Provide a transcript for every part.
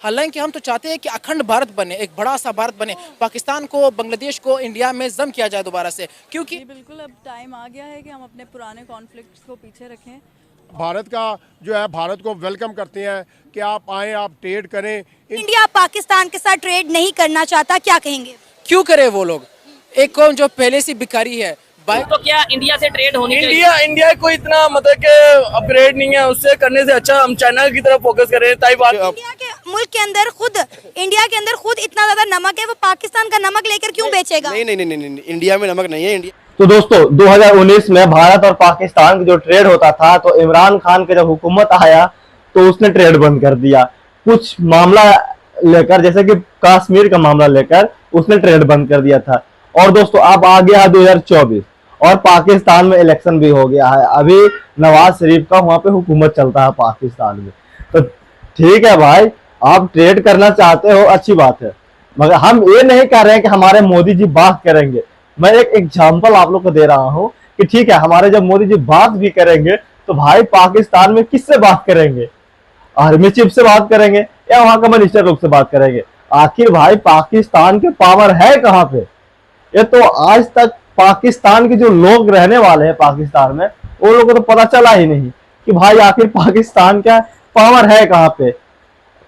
हालांकि हम तो चाहते हैं कि अखंड भारत बने, एक बड़ा सा भारत बने, पाकिस्तान को, बांग्लादेश को इंडिया में जम किया जाए दोबारा से, क्योंकि बिल्कुल अब टाइम आ गया है कि हम अपने पुराने कॉन्फ्लिक्ट्स को पीछे रखें। भारत का जो है, भारत को वेलकम करते हैं कि आप आएँ, आप ट्रेड करें। इंडिया पाकिस्तान के साथ ट्रेड नहीं करना चाहता, क्या कहेंगे? क्यों करे वो लोग? एक कौम जो पहले से भिखारी है। तो क्या इंडिया से ट्रेड होनी चाहिए? इंडिया कोई इतना मतलब कि अपग्रेड नहीं है, उससे करने से अच्छा हम चाइना की तरफ फोकस करें। इंडिया के मुल्क के अंदर खुद, इंडिया के अंदर खुद इतना ज्यादा नमक है, वो पाकिस्तान का नमक लेकर क्यों बेचेगा? नहीं, इंडिया में नमक नहीं है। इंडिया तो दोस्तों 2019 में भारत और पाकिस्तान की जो ट्रेड होता था, तो इमरान खान के जब हुकूमत आया तो उसने ट्रेड बंद कर दिया। कुछ मामला लेकर, जैसे कि कश्मीर का मामला लेकर उसने ट्रेड बंद कर दिया था। और दोस्तों अब आ गया है 2024 और पाकिस्तान में इलेक्शन भी हो गया है। अभी नवाज शरीफ का वहां पे हुकूमत चलता है पाकिस्तान में। तो ठीक है भाई, आप ट्रेड करना चाहते हो, अच्छी बात है, मगर हम ये नहीं कह रहे हैं कि हमारे मोदी जी बात करेंगे। मैं एक एग्जांपल आप लोग को दे रहा हूं कि ठीक है, हमारे जब मोदी जी बात भी करेंगे तो भाई पाकिस्तान में किससे बात करेंगे? आर्मी चीफ से बात करेंगे या वहां का मिनिस्टर लोग से बात करेंगे? आखिर भाई पाकिस्तान के पावर है कहां पे? ये तो आज तक पाकिस्तान के जो लोग रहने वाले हैं पाकिस्तान में, वो लोगों को तो पता चला ही नहीं कि भाई आखिर पाकिस्तान का पावर है कहां पे।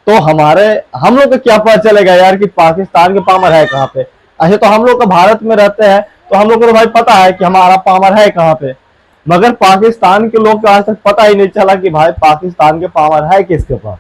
तो हम लोग को क्या पता चलेगा यार कि पाकिस्तान के पावर है कहां पे? अच्छा, तो हम लोग का भारत में रहते हैं तो हम लोग को तो भाई पता है कि हमारा पावर है कहां पे, मगर पाकिस्तान के लोग को आज तक पता ही नहीं चला कि भाई पाकिस्तान के पावर है किसके पास।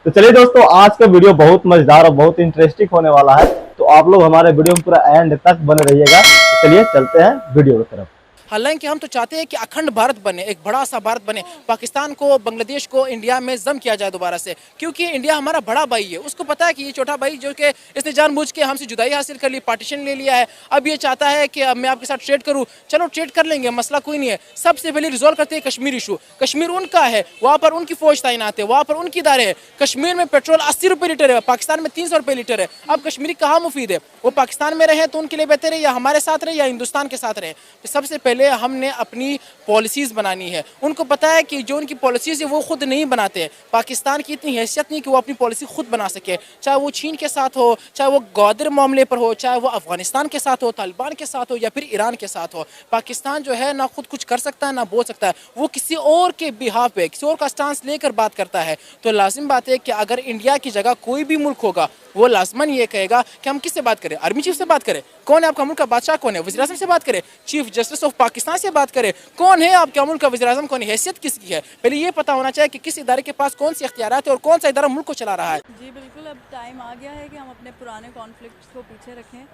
तो चलिए दोस्तों, आज का वीडियो बहुत मजेदार और बहुत इंटरेस्टिंग होने वाला है, तो आप लोग हमारे वीडियो में पूरा एंड तक बने रहिएगा। तो चलिए चलते हैं वीडियो की तरफ। हालांकि हम तो चाहते हैं कि अखंड भारत बने, एक बड़ा सा भारत बने, पाकिस्तान को, बांग्लादेश को इंडिया में जम किया जाए दोबारा से, क्योंकि इंडिया हमारा बड़ा भाई है। उसको पता है कि ये छोटा भाई जो कि इसने जानबूझ के हमसे जुदाई हासिल कर ली, पार्टीशन ले लिया है, अब ये चाहता है कि अब मैं आपके साथ ट्रेड करूं। चलो ट्रेड कर लेंगे, मसला कोई नहीं है। सबसे पहले रिजॉल्व करते हैं कश्मीर इशू। कश्मीर उनका है, वहाँ पर उनकी फौज तैनात है, वहाँ पर उनकी इदारे हैं। कश्मीर में पेट्रोल 80 रुपये लीटर है, पाकिस्तान में 300 रुपये लीटर है। अब कश्मीरी कहाँ मुफीद है? वो पाकिस्तान में रहे तो उनके लिए बेहतर है, या हमारे साथ रहे या हिंदुस्तान के साथ रहे? तो सबसे पहले हमने अपनी पॉलिसीज बनानी है। उनको पता है कि जो उनकी पॉलिसीज है वो खुद नहीं बनाते हैं। पाकिस्तान की इतनी हैसियत नहीं कि वो अपनी पॉलिसी खुद बना सके, चाहे वो चीन के साथ हो, चाहे वो गौदर मामले पर हो, चाहे वो अफगानिस्तान के साथ हो, तालिबान के साथ हो, या फिर ईरान के साथ हो। पाकिस्तान जो है ना खुद कुछ कर सकता है ना बोल सकता है, वो किसी और के बिहाफ पे, किसी और का स्टांस लेकर बात करता है। तो लाजिम बात है कि अगर इंडिया की जगह कोई भी मुल्क होगा, वो लाजमन ये कहेगा कि हम किससे बात करें? आर्मी चीफ से बात करें? कौन है आपका मुल्क का बादशाह? कौन है? वज़ीर आज़म से बात करें? चीफ जस्टिस ऑफ पाकिस्तान से बात करें? कौन है आपके मुल्क का वज़ीर आज़म? कौन है? हैसियत किसकी है? पहले ये पता होना चाहिए कि किस इदारे के पास कौन सी इख्तियारात है और कौन सा इदारा मुल्क को चला रहा है। जी बिल्कुल, अब टाइम आ गया है कि हम अपने पुराने कॉन्फ्लिक्ट्स को पीछे रखें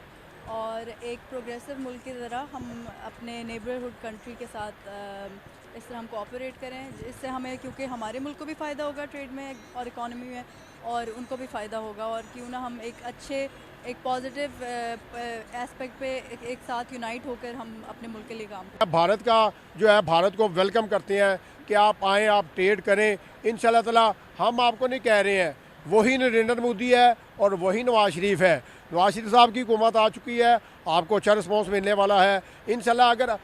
और एक प्रोग्रेसिव मुल्क की तरह हम अपने नेबरहुड कंट्री के साथ इस तरह हम कोऑपरेट करें, इससे हमें, क्योंकि हमारे मुल्क को भी फ़ायदा होगा ट्रेड में और इकॉनमी में, और उनको भी फ़ायदा होगा। और क्यों ना हम एक अच्छे, एक पॉजिटिव एस्पेक्ट पे एक साथ यूनाइट होकर हम अपने मुल्क के लिए काम करें। भारत का जो है, भारत को वेलकम करते हैं कि आप आएँ, आप ट्रेड करें। इंशाल्लाह ताला हम आपको नहीं कह रहे हैं, वही नरेंद्र मोदी है और वही नवाज शरीफ है। नवाज शरीफ साहब की हुकूमत आ चुकी है, आपको अच्छा रिस्पॉन्स मिलने वाला है इंशाल्लाह। अगर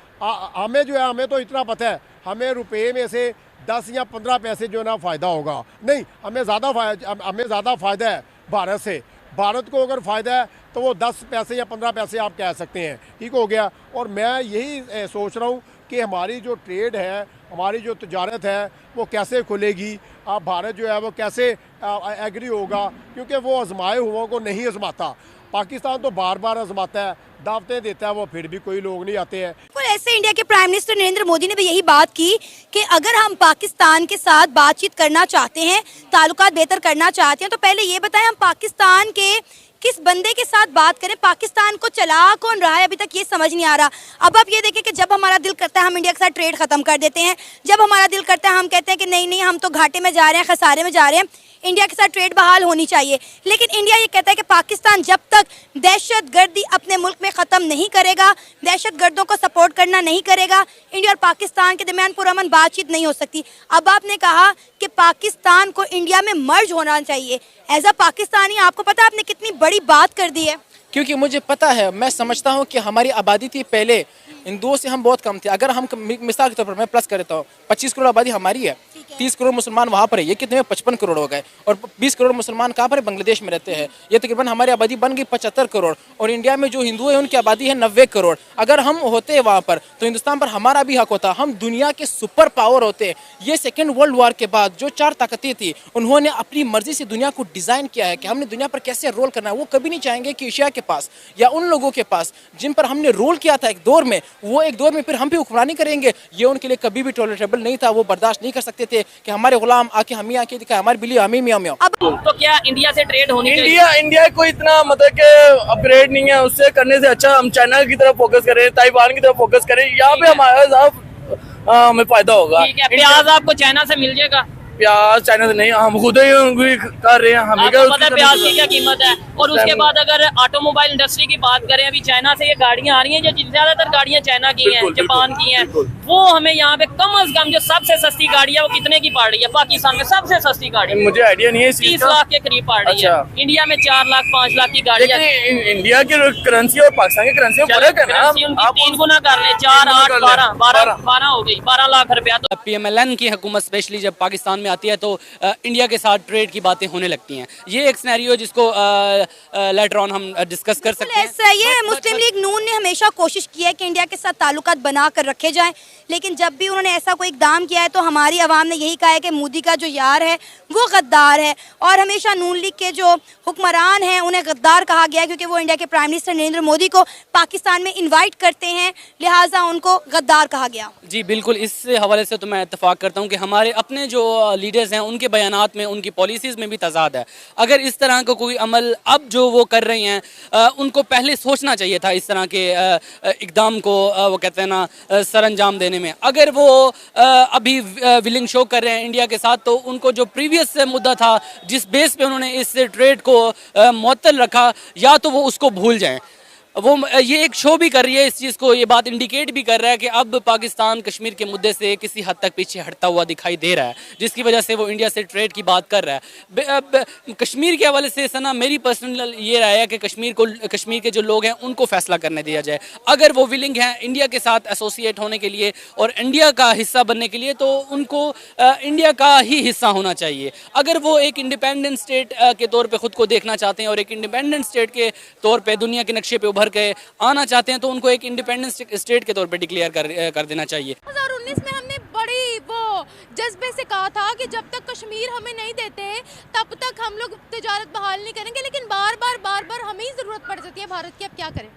हमें जो है, हमें तो इतना पता है, हमें रुपये में से 10 या 15 पैसे जो है ना फ़ायदा होगा, नहीं हमें ज़्यादा फ़ायदा है भारत से। भारत को अगर फ़ायदा है तो वो 10 पैसे या 15 पैसे आप कह सकते हैं, ठीक हो गया। और मैं यही सोच रहा हूँ कि हमारी जो ट्रेड है, हमारी जो तजारत है, वो कैसे खुलेगी। आप भारत जो है वो कैसे एग्री होगा, क्योंकि वो आजमाए हुओं को नहीं आजमाता। पाकिस्तान तो बार बार आजमाता है, दावतें देता है, वो फिर भी कोई लोग नहीं आते हैं। और ऐसे इंडिया के प्राइम मिनिस्टर नरेंद्र मोदी ने भी यही बात की कि अगर हम पाकिस्तान के साथ बातचीत करना चाहते हैं, ताल्लुकात बेहतर करना चाहते हैं, तो पहले ये बताएं हम पाकिस्तान के किस बंदे के साथ बात करें? पाकिस्तान को चला कौन रहा है अभी तक ये समझ नहीं आ रहा। अब आप ये देखें कि जब हमारा दिल करता है हम इंडिया के साथ ट्रेड खत्म कर देते हैं, जब हमारा दिल करता है हम कहते हैं कि नहीं नहीं हम तो घाटे में जा रहे हैं, खसारे में जा रहे हैं, इंडिया के साथ ट्रेड बहाल होनी चाहिए। लेकिन इंडिया ये कहता है कि पाकिस्तान जब तक दहशतगर्दी अपने मुल्क में ख़त्म नहीं करेगा, दहशतगर्दों को सपोर्ट करना नहीं करेगा, इंडिया और पाकिस्तान के दरमियान पुरअमन बातचीत नहीं हो सकती। अब आपने कहा कि पाकिस्तान को इंडिया में मर्ज होना चाहिए। एज अ पाकिस्तानी आपको पता है आपने कितनी बड़ी बात कर दी है? क्योंकि मुझे पता है, मैं समझता हूँ कि हमारी आबादी थी पहले, हिंदुओं से हम बहुत कम थे। अगर हम मिसाल के तौर पर मैं प्लस कर देता हूँ, 25 करोड़ आबादी हमारी है, 30 करोड़ मुसलमान वहाँ पर है, ये कितने में 55 करोड़ हो गए, और 20 करोड़ मुसलमान कहाँ पर है, बांग्लादेश में रहते हैं। ये तकरीबन हमारी आबादी बन गई 75 करोड़, और इंडिया में जो हिंदू है उनकी आबादी है 90 करोड़। अगर हम होते वहाँ पर तो हिंदुस्तान पर हमारा भी हक होता, हम दुनिया के सुपर पावर होते। ये सेकेंड वर्ल्ड वॉर के बाद जो 4 ताकतें थी उन्होंने अपनी मर्जी से दुनिया को डिज़ाइन किया है कि हमने दुनिया पर कैसे रोल करना है। वो कभी नहीं चाहेंगे कि एशिया के पास या उन लोगों के पास जिन पर हमने रोल किया था एक दौर में, वो एक दौर में फिर हम भी हुक्मरानी करेंगे। ये उनके लिए कभी भी टॉलरेबल नहीं था। वो बर्दाश्त नहीं कर सकते थे कि हमारे गुलाम आके हमें आके दिखाए, हमारी बिल्ली हमें मियाँ मियाँ। तो क्या इंडिया से ट्रेड होनी चाहिए? इंडिया कोई इतना मतलब कि अपग्रेड नहीं है, उससे करने से अच्छा हम चाइना की तरफ फोकस करें, ताइवान की तरफ फोकस करें, यहाँ पे हमारा हमें फायदा होगा। ठीक है, प्याज आपको चाइना से मिल जाएगा? प्याज चाइना से नहीं, हम खुद ही कर रहे हैं। हमें आपको पता है प्याज की क्या कीमत है? और उसके बाद अगर ऑटोमोबाइल इंडस्ट्री की बात करें, अभी चाइना से ये गाड़ियां आ रही हैं, जो ज्यादातर गाड़ियां चाइना की हैं, जापान की हैं, वो हमें यहाँ पे कम से कम जो सबसे सस्ती गाड़ी है वो कितने की पड़ रही है? पाकिस्तान में सबसे सस्ती गाड़ी मुझे आइडिया नहीं है, 30 लाख के करीब पड़ रही है। इंडिया में 4 लाख 5 लाख की गाड़ी है। इंडिया की करेंसी और पाकिस्तान की करेंसी में फर्क है ना। आप 3 गुना कर ले, 4 8 12 हो गई, 12 लाख रुपया। तो PMLN की हुकूमत स्पेशली जब पाकिस्तान में आती है तो इंडिया के साथ ट्रेड की बातें होने लगती हैं। ये एक सिनेरियो जिसको लेटर ऑन हम डिस्कस कर सकते हैं। ऐसा ये मुस्लिम लीग नून ने हमेशा कोशिश की है कि इंडिया के साथ ताल्लुकात बना कर रखे जाएं, लेकिन जब भी उन्होंने ऐसा कोई इकदाम किया है तो हमारी आवाम ने यही कहा है कि मोदी का जो यार है वो गद्दार है, और हमेशा नून लीग के जो हुक्मरान हैं उन्हें गद्दार कहा गया है क्योंकि वो इंडिया के प्राइम मिनिस्टर नरेंद्र मोदी को पाकिस्तान में इन्वाइट करते हैं, लिहाजा उनको गद्दार कहा गया। जी बिल्कुल, इस हवाले से तो मैं इत्तेफाक करता हूँ कि हमारे अपने जो लीडर्स हैं उनके बयानात में, उनकी पॉलिसीज़ में भी तजाद है। अगर इस तरह का कोई अमल अब जो वो कर रही हैं उनको पहले सोचना चाहिए था इस तरह के इकदाम को वो कहते हैं ना सर अंजाम देने में। अगर वो अभी विलिंग शो कर रहे हैं इंडिया के साथ, तो उनको जो प्रीवियस मुद्दा था जिस बेस पे उन्होंने इस ट्रेड को मुअत्तल रखा, या तो वो उसको भूल जाएं। वो ये एक शो भी कर रही है इस चीज़ को, ये बात इंडिकेट भी कर रहा है कि अब पाकिस्तान कश्मीर के मुद्दे से किसी हद तक पीछे हटता हुआ दिखाई दे रहा है, जिसकी वजह से वो इंडिया से ट्रेड की बात कर रहा है। कश्मीर के हवाले से सना मेरी पर्सनल ये राय है कि कश्मीर के जो लोग हैं उनको फैसला करने दिया जाए। अगर वो विलिंग हैं इंडिया के साथ एसोसिएट होने के लिए और इंडिया का हिस्सा बनने के लिए, तो उनको इंडिया का ही हिस्सा होना चाहिए। अगर वो एक इंडिपेंडेंट स्टेट के तौर पर ख़ुद को देखना चाहते हैं और एक इंडिपेंडेंट स्टेट के तौर पर दुनिया के नक्शे पर उभर के आना चाहते हैं, तो उनको एक इंडिपेंडेंट स्टेट के तौर पे डिक्लेयर कर देना चाहिए। 2019 में हमने बड़ी वो जज्बे से कहा था कि जब तक कश्मीर हमें नहीं देते तब तक हम लोग तिजारत बहाल नहीं करेंगे, लेकिन बार बार हमें ही ज़रूरत पड़ जाती है भारत की। अब क्या करें?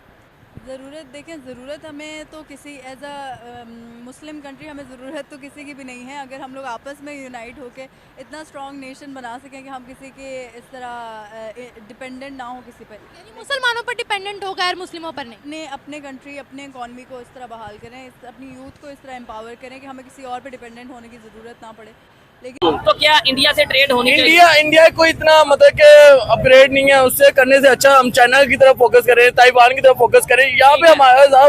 ज़रूरत देखें, ज़रूरत हमें तो किसी एज अ मुस्लिम कंट्री हमें ज़रूरत तो किसी की भी नहीं है। अगर हम लोग आपस में यूनाइट होकर इतना स्ट्रॉन्ग नेशन बना सकें कि हम किसी के इस तरह डिपेंडेंट ना हो किसी पर, यानी मुसलमानों पर डिपेंडेंट हो, गैर मुस्लिमों पर नहीं। अपने कंट्री, अपने इकॉनमी को इस तरह बहाल करें, अपनी यूथ को इस तरह एम्पावर करें कि हमें किसी और पर डिपेंडेंट होने की ज़रूरत ना पड़े। लेकिन तो क्या इंडिया से ट्रेड होनी चाहिए? इंडिया कोई इतना मतलब कि अपग्रेड नहीं है, उससे करने से अच्छा हम चाइना की तरफ फोकस करें, ताइवान की तरफ फोकस करें, यहाँ पे हमारा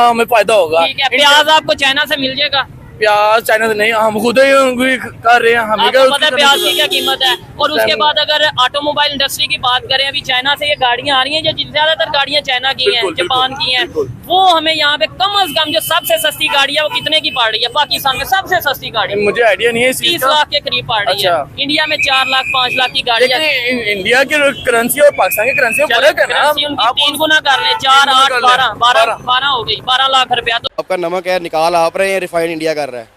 हमें फायदा होगा। ठीक है, प्याज आपको चाइना से मिल जाएगा? प्याज चाइना से नहीं, हम खुद ही कर रहे हैं। हमें आपको पता है प्याज की क्या कीमत है? और उसके बाद अगर ऑटोमोबाइल इंडस्ट्री की बात करें, अभी चाइना से ये गाड़ियां आ रही हैं, जो ज्यादातर गाड़ियां चाइना की हैं, जापान की हैं, वो हमें यहाँ पे कम से कम जो सबसे सस्ती गाड़ी है वो कितने की पड़ रही है? पाकिस्तान में सबसे सस्ती गाड़ी मुझे आइडिया नहीं है, 30 लाख के करीब पड़ रही है। इंडिया में 4 लाख 5 लाख की गाड़ी है। इंडिया की करेंसी और पाकिस्तान की करेंसी में फर्क है ना। आप 3 गुना कर ले, 4 8 12 हो गई, 12 लाख रुपया। तो आपका नमक है निकाल आप रहे हैं, रिफाइंड इंडिया कर रहा है।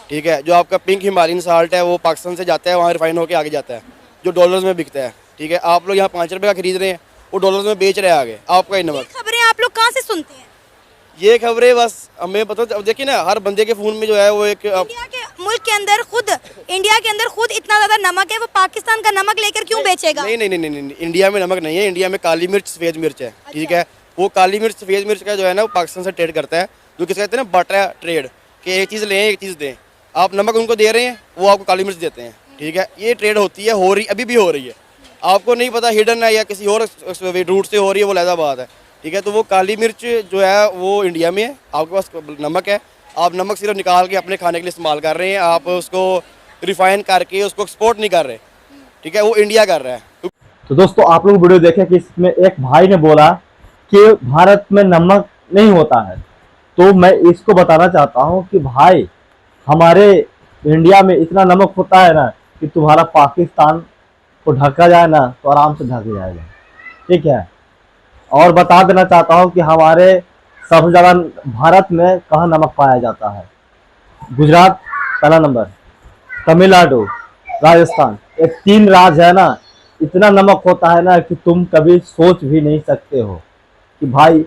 ठीक है, जो आपका पिंक हिमालयन साल्ट है वो पाकिस्तान से जाता है, वहाँ रिफाइन होकर आगे जाता है, जो डॉलर्स में बिकता है। ठीक है, आप लोग यहाँ 5 रुपये का खरीद रहे हैं, वो डॉलर्स में बेच रहे हैं आगे आपका ही नमक। खबरें आप लोग कहाँ से सुनते हैं? ये खबरें बस हमें पता, अब देखिए ना हर बंदे के फ़ोन में जो है वो एक इंडिया के मुल्क के अंदर खुद इतना ज़्यादा नमक है, वो पाकिस्तान का नमक लेकर क्यों बेचेगा? नहीं, इंडिया में नमक नहीं है, इंडिया में काली मिर्च सफ़ेद मिर्च है। ठीक है, वो काली मिर्च सफ़ेद मिर्च का जो है ना वो पाकिस्तान से ट्रेड करता है, जो किस कहते हैं ना बटा ट्रेड, कि एक चीज़ लें एक चीज़ दें। आप नमक उनको दे रहे हैं, वो आपको काली मिर्च देते हैं। ठीक है, ये ट्रेड होती है, हो रही अभी भी हो रही है, आपको नहीं पता हिडन है या किसी और रूट से हो रही है, वो अलग बात है। ठीक है, तो वो काली मिर्च जो है वो इंडिया में है, आपके पास नमक है, आप नमक सिर्फ निकाल के अपने खाने के लिए इस्तेमाल कर रहे हैं, आप उसको रिफाइन करके उसको एक्सपोर्ट नहीं कर रहे। ठीक है, वो इंडिया कर रहा है। तो दोस्तों आप लोग वीडियो देखें कि इसमें एक भाई ने बोला कि भारत में नमक नहीं होता है, तो मैं इसको बताना चाहता हूँ कि भाई हमारे तो इंडिया में इतना नमक होता है ना कि तुम्हारा पाकिस्तान को ढका जाए ना तो आराम से ढक जाएगा। ठीक है, और बता देना चाहता हूँ कि हमारे सबसे ज़्यादा भारत में कहाँ नमक पाया जाता है। गुजरात पहला नंबर, तमिलनाडु, राजस्थान, ये 3 राज्य है ना, इतना नमक होता है ना कि तुम कभी सोच भी नहीं सकते हो कि भाई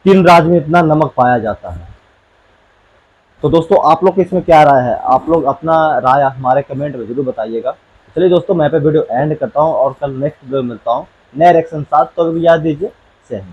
3 राज्य में इतना नमक पाया जाता है। तो दोस्तों आप लोग इसमें क्या राय है, आप लोग अपना राय हमारे कमेंट में जरूर बताइएगा। चलिए दोस्तों, मैं पे वीडियो एंड करता हूँ और कल नेक्स्ट वीडियो मिलता हूँ नए रिएक्शन साथ। तो अभी याद दीजिए, जय हिंद।